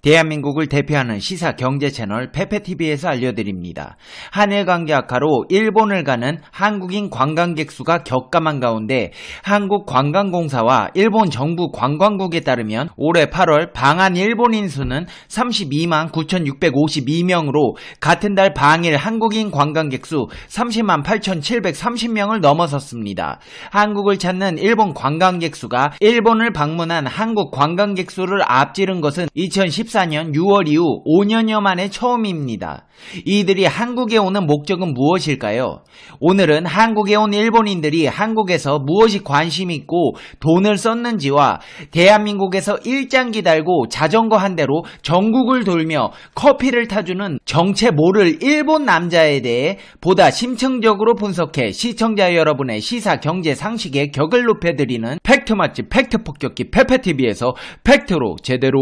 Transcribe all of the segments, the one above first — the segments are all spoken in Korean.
대한민국을 대표하는 시사 경제 채널 페페TV에서 알려드립니다. 한일 관계 악화로 일본을 가는 한국인 관광객 수가 격감한 가운데 한국관광공사와 일본 정부 관광국에 따르면 올해 8월 방한 일본인 수는 32만 9,652명으로 같은 달 방일 한국인 관광객 수 30만 8,730명을 넘어섰습니다. 한국을 찾는 일본 관광객 수가 일본을 방문한 한국 관광객 수를 앞지른 것은 2014년 6월 이후 5년여 만에 처음입니다. 이들이 한국에 오는 목적은 무엇일까요? 오늘은 한국에 온 일본인들이 한국에서 무엇이 관심이 있고 돈을 썼는지와 대한민국에서 일장기 달고 자전거 한 대로 전국을 돌며 커피를 타주는 정체 모를 일본 남자에 대해 보다 심층적으로 분석해 시청자 여러분의 시사 경제 상식의 격을 높여드리는 팩트 맛집 팩트 폭격기 페페TV에서 팩트로 제대로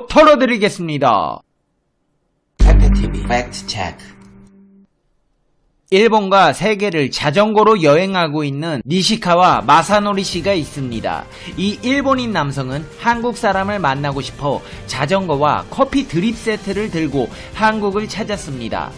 털어드리겠습니다. 페페TV 팩트 체크. 일본과 세계를 자전거로 여행하고 있는 니시카와 마사노리 씨가 있습니다. 이 일본인 남성은 한국 사람을 만나고 싶어 자전거와 커피 드립 세트를 들고 한국을 찾았습니다.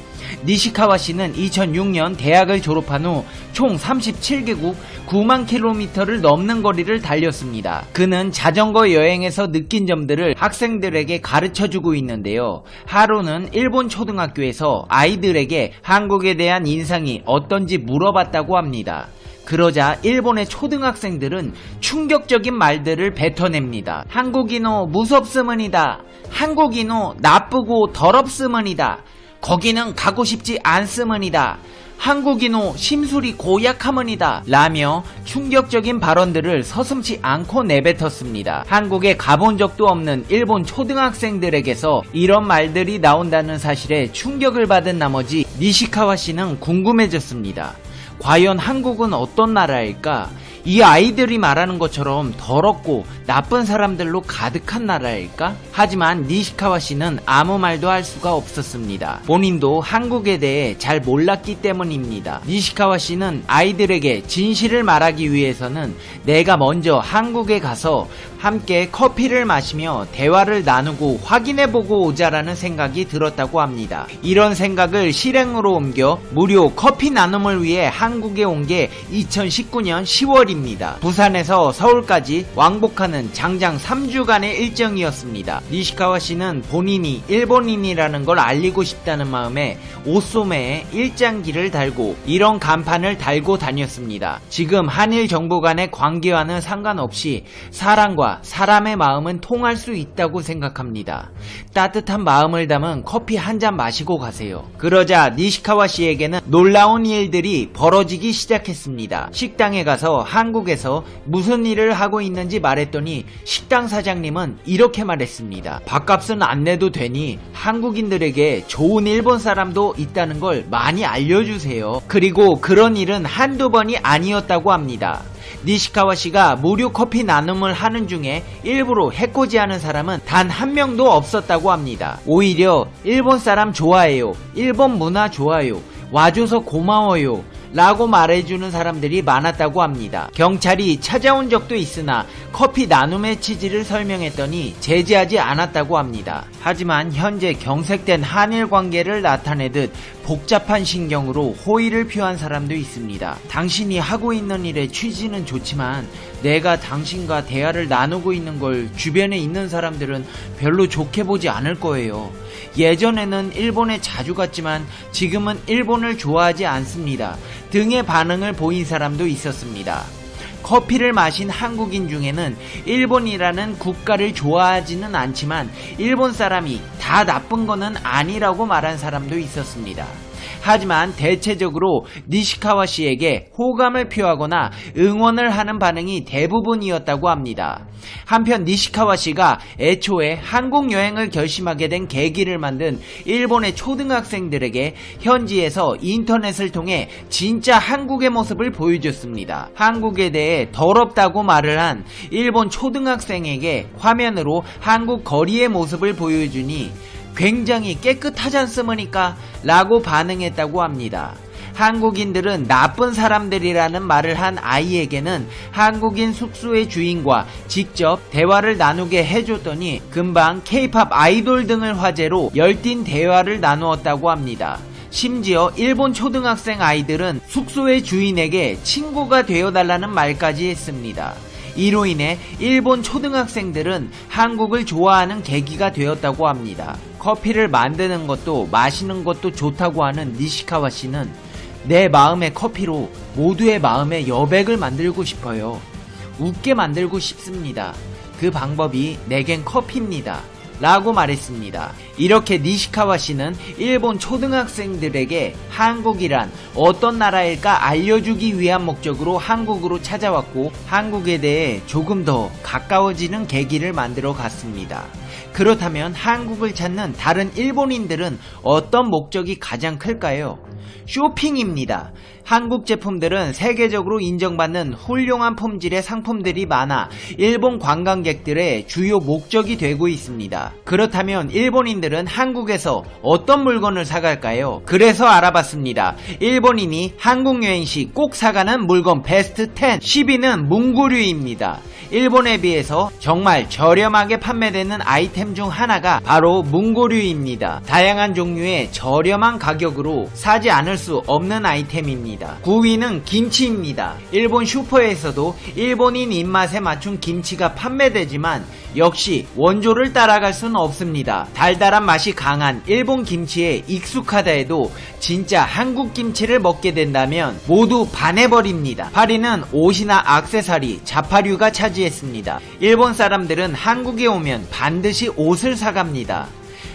니시카와 씨는 2006년 대학을 졸업한 후 총 37개국 9만 킬로미터를 넘는 거리를 달렸습니다. 그는 자전거 여행에서 느낀 점들을 학생들에게 가르쳐주고 있는데요. 하루는 일본 초등학교에서 아이들에게 한국에 대한 인상이 어떤지 물어봤다고 합니다. 그러자 일본의 초등학생들은 충격적인 말들을 뱉어냅니다. 한국인호 무섭스문이다. 한국인호 나쁘고 더럽스문이다. 거기는 가고 싶지 않스문이다. 한국인호 심술이 고약하문이다 라며 충격적인 발언들을 서슴지 않고 내뱉었습니다. 한국에 가본 적도 없는 일본 초등학생들에게서 이런 말들이 나온다는 사실에 충격을 받은 나머지 니시카와 씨는 궁금해졌습니다. 과연 한국은 어떤 나라일까? 이 아이들이 말하는 것처럼 더럽고 나쁜 사람들로 가득한 나라일까? 하지만 니시카와 씨는 아무 말도 할 수가 없었습니다. 본인도 한국에 대해 잘 몰랐기 때문입니다. 니시카와 씨는 아이들에게 진실을 말하기 위해서는 내가 먼저 한국에 가서 함께 커피를 마시며 대화를 나누고 확인해보고 오자라는 생각이 들었다고 합니다. 이런 생각을 실행으로 옮겨 무료 커피 나눔을 위해 한국에 온 게 2019년 10월입니다. 부산에서 서울까지 왕복하는 장장 3주간의 일정이었습니다. 니시카와 씨는 본인이 일본인이라는 걸 알리고 싶다는 마음에 옷소매에 일장기를 달고 이런 간판을 달고 다녔습니다. 지금 한일 정부 간의 관계와는 상관없이 사랑과 사람의 마음은 통할 수 있다고 생각합니다. 따뜻한 마음을 담은 커피 한 잔 마시고 가세요. 그러자 니시카와 씨에게는 놀라운 일들이 벌어지기 시작했습니다. 식당에 가서 한국에서 무슨 일을 하고 있는지 말했더니 식당 사장님은 이렇게 말했습니다. 밥값은 안 내도 되니 한국인들에게 좋은 일본 사람도 있다는 걸 많이 알려주세요. 그리고 그런 일은 한두 번이 아니었다고 합니다. 니시카와 씨가 무료 커피 나눔을 하는 중에 일부러 해코지하는 사람은 단 한 명도 없었다고 합니다. 오히려 일본 사람 좋아해요. 일본 문화 좋아요. 와줘서 고마워요. 라고 말해주는 사람들이 많았다고 합니다. 경찰이 찾아온 적도 있으나 커피 나눔의 취지를 설명했더니 제지하지 않았다고 합니다. 하지만 현재 경색된 한일 관계를 나타내듯 복잡한 신경으로 호의를 표한 사람도 있습니다. 당신이 하고 있는 일의 취지는 좋지만 내가 당신과 대화를 나누고 있는 걸 주변에 있는 사람들은 별로 좋게 보지 않을 거예요. 예전에는 일본에 자주 갔지만 지금은 일본을 좋아하지 않습니다. 등의 반응을 보인 사람도 있었습니다. 커피를 마신 한국인 중에는 일본이라는 국가를 좋아하지는 않지만 일본 사람이 다 나쁜 거는 아니라고 말한 사람도 있었습니다. 하지만 대체적으로 니시카와 씨에게 호감을 표하거나 응원을 하는 반응이 대부분이었다고 합니다. 한편 니시카와 씨가 애초에 한국 여행을 결심하게 된 계기를 만든 일본의 초등학생들에게 현지에서 인터넷을 통해 진짜 한국의 모습을 보여줬습니다. 한국에 대해 더럽다고 말을 한 일본 초등학생에게 화면으로 한국 거리의 모습을 보여주니 굉장히 깨끗하지 않습니까? 라고 반응했다고 합니다. 한국인들은 나쁜 사람들이라는 말을 한 아이에게는 한국인 숙소의 주인과 직접 대화를 나누게 해줬더니 금방 K-팝 아이돌 등을 화제로 열띤 대화를 나누었다고 합니다. 심지어 일본 초등학생 아이들은 숙소의 주인에게 친구가 되어달라는 말까지 했습니다. 이로 인해 일본 초등학생들은 한국을 좋아하는 계기가 되었다고 합니다. 커피를 만드는 것도 마시는 것도 좋다고 하는 니시카와 씨는 내 마음의 커피로 모두의 마음의 여백을 만들고 싶어요. 웃게 만들고 싶습니다. 그 방법이 내겐 커피입니다. 라고 말했습니다. 이렇게 니시카와 씨는 일본 초등학생들에게 한국이란 어떤 나라일까 알려주기 위한 목적으로 한국으로 찾아왔고 한국에 대해 조금 더 가까워지는 계기를 만들어 갔습니다. 그렇다면 한국을 찾는 다른 일본인들은 어떤 목적이 가장 클까요? 쇼핑입니다. 한국 제품들은 세계적으로 인정받는 훌륭한 품질의 상품들이 많아 일본 관광객들의 주요 목적이 되고 있습니다. 그렇다면 일본인들은 한국에서 어떤 물건을 사갈까요? 그래서 알아봤습니다. 일본인이 한국 여행 시 꼭 사가는 물건 베스트 10. 10위는 문구류입니다. 일본에 비해서 정말 저렴하게 판매되는 아이템 중 하나가 바로 문구류입니다. 다양한 종류의 저렴한 가격으로 사지 않을 수 없는 아이템입니다. 9위는 김치입니다. 일본 슈퍼에서도 일본인 입맛에 맞춘 김치가 판매되지만 역시 원조를 따라갈 수는 없습니다. 달달한 맛이 강한 일본 김치에 익숙하다 해도 진짜 한국 김치를 먹게 된다면 모두 반해버립니다. 8위는 옷이나 액세서리, 자파류가 차지했습니다. 일본 사람들은 한국에 오면 반드시 옷을 사갑니다.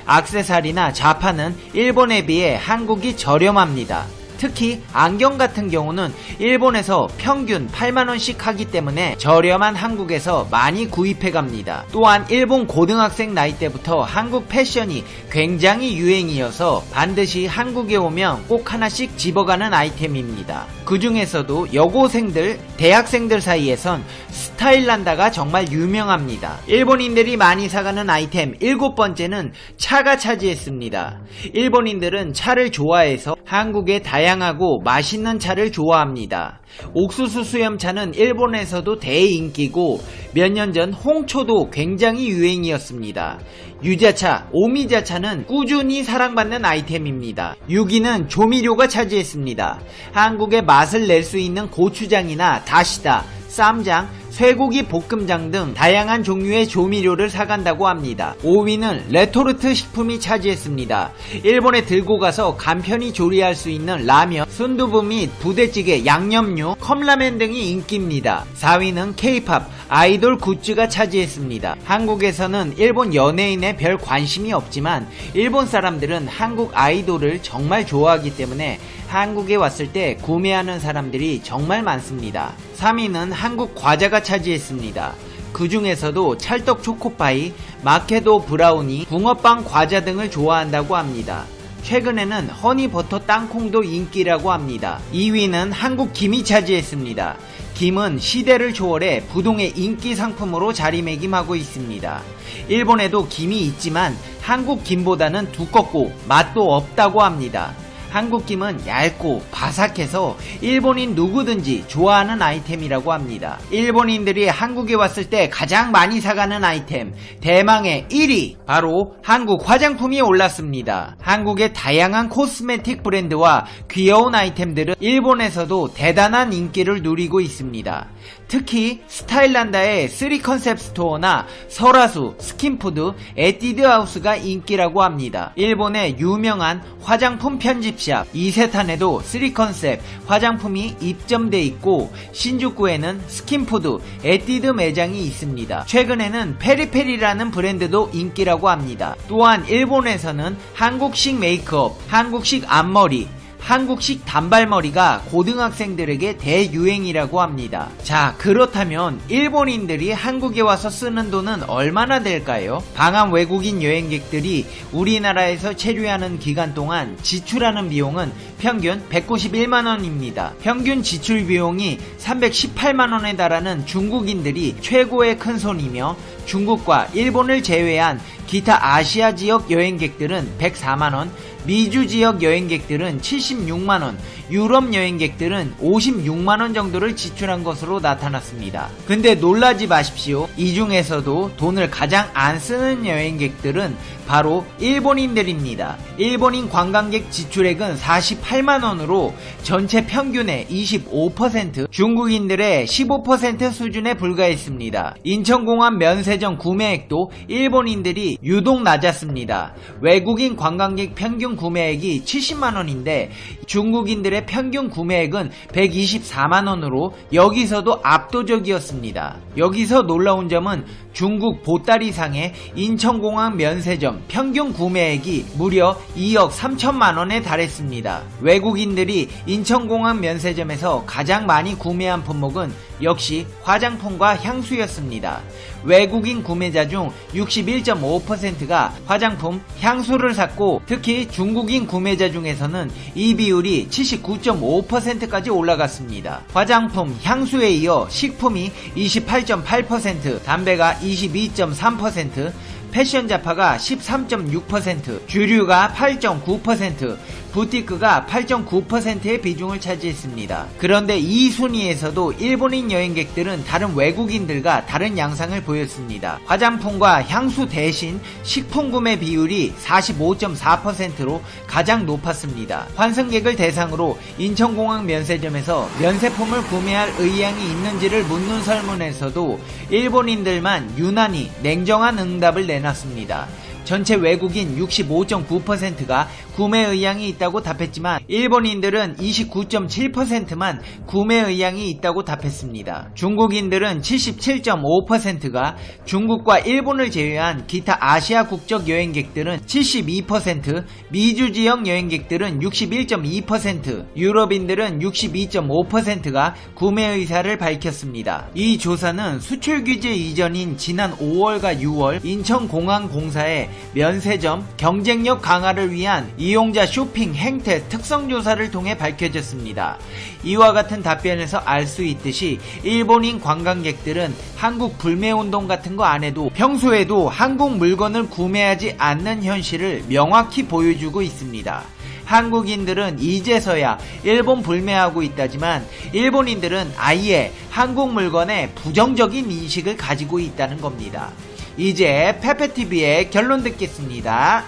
액세서리나 자파는 일본에 비해 한국이 저렴합니다. 특히 안경 같은 경우는 일본에서 평균 8만원씩 하기 때문에 저렴한 한국에서 많이 구입해 갑니다. 또한 일본 고등학생 나이 때부터 한국 패션이 굉장히 유행이어서 반드시 한국에 오면 꼭 하나씩 집어가는 아이템입니다. 그 중에서도 여고생들, 대학생들 사이에선 스타일란다가 정말 유명합니다. 일본인들이 많이 사가는 아이템 7번째는 차가 차지했습니다. 일본인들은 차를 좋아해서 한국의 다양하고 맛있는 차를 좋아합니다. 옥수수 수염차는 일본에서도 대인기고 몇 년 전 홍초도 굉장히 유행이었습니다. 유자차, 오미자차는 꾸준히 사랑받는 아이템입니다. 6위는 조미료가 차지했습니다. 한국의 맛을 낼 수 있는 고추장이나 다시다, 쌈장, 쇠고기 볶음장 등 다양한 종류의 조미료를 사간다고 합니다. 5위는 레토르트 식품이 차지했습니다. 일본에 들고 가서 간편히 조리할 수 있는 라면, 순두부 및 부대찌개, 양념류, 컵라면 등이 인기입니다. 4위는 K-팝, 아이돌 굿즈가 차지했습니다. 한국에서는 일본 연예인에 별 관심이 없지만 일본 사람들은 한국 아이돌을 정말 좋아하기 때문에 한국에 왔을 때 구매하는 사람들이 정말 많습니다. 3위는 한국 과자가 차지했습니다. 그 중에서도 찰떡 초코파이, 마케도 브라우니, 붕어빵 과자 등을 좋아한다고 합니다. 최근에는 허니버터 땅콩도 인기라고 합니다. 2위는 한국 김이 차지했습니다. 김은 시대를 초월해 부동의 인기 상품으로 자리매김하고 있습니다. 일본에도 김이 있지만 한국 김보다는 두껍고 맛도 없다고 합니다. 한국 김은 얇고 바삭해서 일본인 누구든지 좋아하는 아이템이라고 합니다. 일본인들이 한국에 왔을 때 가장 많이 사가는 아이템 대망의 1위 바로 한국 화장품이 올랐습니다. 한국의 다양한 코스메틱 브랜드와 귀여운 아이템들은 일본에서도 대단한 인기를 누리고 있습니다. 특히 스타일란다의 3컨셉 스토어나 설화수, 스킨푸드, 에뛰드하우스가 인기라고 합니다. 일본의 유명한 화장품 편집샵 이세탄에도 3컨셉 화장품이 입점돼 있고 신주쿠에는 스킨푸드, 에뛰드 매장이 있습니다. 최근에는 페리페리라는 브랜드도 인기라고 합니다. 또한 일본에서는 한국식 메이크업, 한국식 앞머리, 한국식 단발머리가 고등학생들에게 대유행이라고 합니다. 자, 그렇다면 일본인들이 한국에 와서 쓰는 돈은 얼마나 될까요? 방한 외국인 여행객들이 우리나라에서 체류하는 기간 동안 지출하는 비용은 평균 191만원입니다. 평균 지출 비용이 318만원에 달하는 중국인들이 최고의 큰손이며 중국과 일본을 제외한 기타 아시아 지역 여행객들은 104만원, 미주 지역 여행객들은 76만원, 유럽 여행객들은 56만원 정도를 지출한 것으로 나타났습니다. 근데 놀라지 마십시오. 이 중에서도 돈을 가장 안 쓰는 여행객들은 바로 일본인들입니다. 일본인 관광객 지출액은 48만원으로 전체 평균의 25%, 중국인들의 15% 수준에 불과했습니다. 인천공항 면세점 구매액도 일본인들이 유독 낮았습니다. 외국인 관광객 평균 구매액이 70만원인데 중국인들의 평균 구매액은 124만원으로 여기서도 압도적이었습니다. 여기서 놀라운 점은 중국 보따리상의 인천공항 면세점 평균 구매액이 무려 2억 3천만원에 달했습니다. 외국인들이 인천공항 면세점에서 가장 많이 구매한 품목은 역시 화장품과 향수였습니다. 외국인 구매자 중 61.5%가 화장품, 향수를 샀고 특히 중국인 구매자 중에서는 이 비율이 79.5%까지 올라갔습니다. 화장품, 향수에 이어 식품이 28.8%, 담배가 22.3%, 패션 잡화가 13.6%, 주류가 8.9%, 부티크가 8.9%의 비중을 차지했습니다. 그런데 이 순위에서도 일본인 여행객들은 다른 외국인들과 다른 양상을 보였습니다. 화장품과 향수 대신 식품 구매 비율이 45.4%로 가장 높았습니다. 환승객을 대상으로 인천공항 면세점에서 면세품을 구매할 의향이 있는지를 묻는 설문에서도 일본인들만 유난히 냉정한 응답을 내놨습니다. 전체 외국인 65.9%가 구매 의향이 있다고 답했지만 일본인들은 29.7%만 구매 의향이 있다고 답했습니다. 중국인들은 77.5%가, 중국과 일본을 제외한 기타 아시아 국적 여행객들은 72%, 미주 지역 여행객들은 61.2%, 유럽인들은 62.5%가 구매 의사를 밝혔습니다. 이 조사는 수출 규제 이전인 지난 5월과 6월 인천공항공사의 면세점 경쟁력 강화를 위한 이용자 쇼핑 행태 특성 조사를 통해 밝혀졌습니다. 이와 같은 답변에서 알 수 있듯이 일본인 관광객들은 한국 불매운동 같은 거 안 해도 평소에도 한국 물건을 구매하지 않는 현실을 명확히 보여주고 있습니다. 한국인들은 이제서야 일본 불매하고 있다지만 일본인들은 아예 한국 물건에 부정적인 인식을 가지고 있다는 겁니다. 이제 페페TV의 결론 듣겠습니다.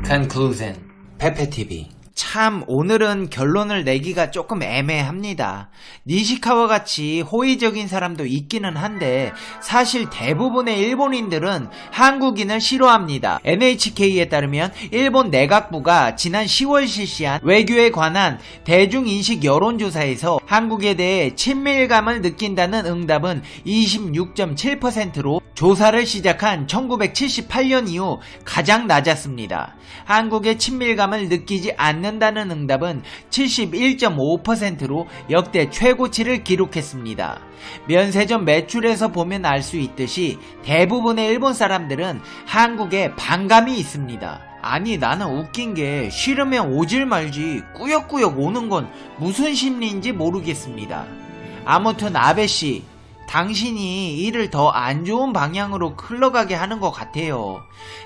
Conclusion. 페페TV. 참 오늘은 결론을 내기가 조금 애매합니다. 니시카와 같이 호의적인 사람도 있기는 한데 사실 대부분의 일본인들은 한국인을 싫어합니다. NHK에 따르면 일본 내각부가 지난 10월 실시한 외교에 관한 대중인식 여론조사에서 한국에 대해 친밀감을 느낀다는 응답은 26.7%로 조사를 시작한 1978년 이후 가장 낮았습니다. 한국의 친밀감을 느끼지 않는다는 응답은 71.5%로 역대 최고치를 기록했습니다. 면세점 매출에서 보면 알 수 있듯이 대부분의 일본 사람들은 한국에 반감이 있습니다. 아니 나는 웃긴 게 싫으면 오질 말지 꾸역꾸역 오는 건 무슨 심리인지 모르겠습니다. 아무튼 아베씨, 당신이 일을 더 안 좋은 방향으로 흘러가게 하는 것 같아요.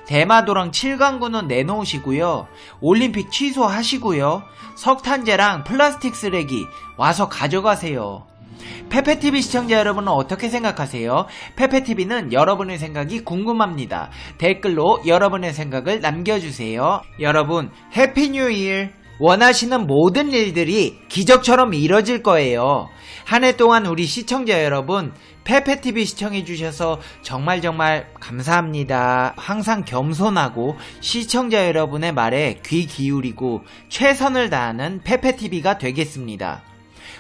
대마도랑 7강구는 내놓으시고요. 올림픽 취소하시고요. 석탄재랑 플라스틱 쓰레기 와서 가져가세요. 페페TV 시청자 여러분은 어떻게 생각하세요? 페페TV는 여러분의 생각이 궁금합니다. 댓글로 여러분의 생각을 남겨주세요. 여러분 해피 뉴 이어! 원하시는 모든 일들이 기적처럼 이뤄질 거예요. 한 해 동안 우리 시청자 여러분 페페TV 시청해주셔서 정말 감사합니다. 항상 겸손하고 시청자 여러분의 말에 귀 기울이고 최선을 다하는 페페TV가 되겠습니다.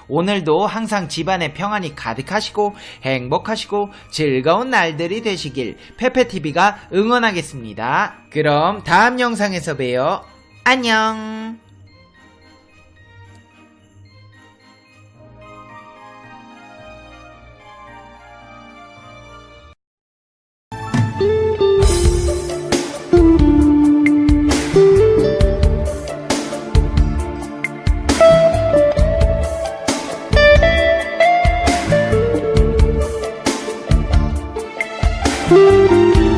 오늘도 항상 집안에 평안이 가득하시고 행복하시고 즐거운 날들이 되시길 페페TV가 응원하겠습니다. 그럼 다음 영상에서 봬요. 안녕. 있습니다.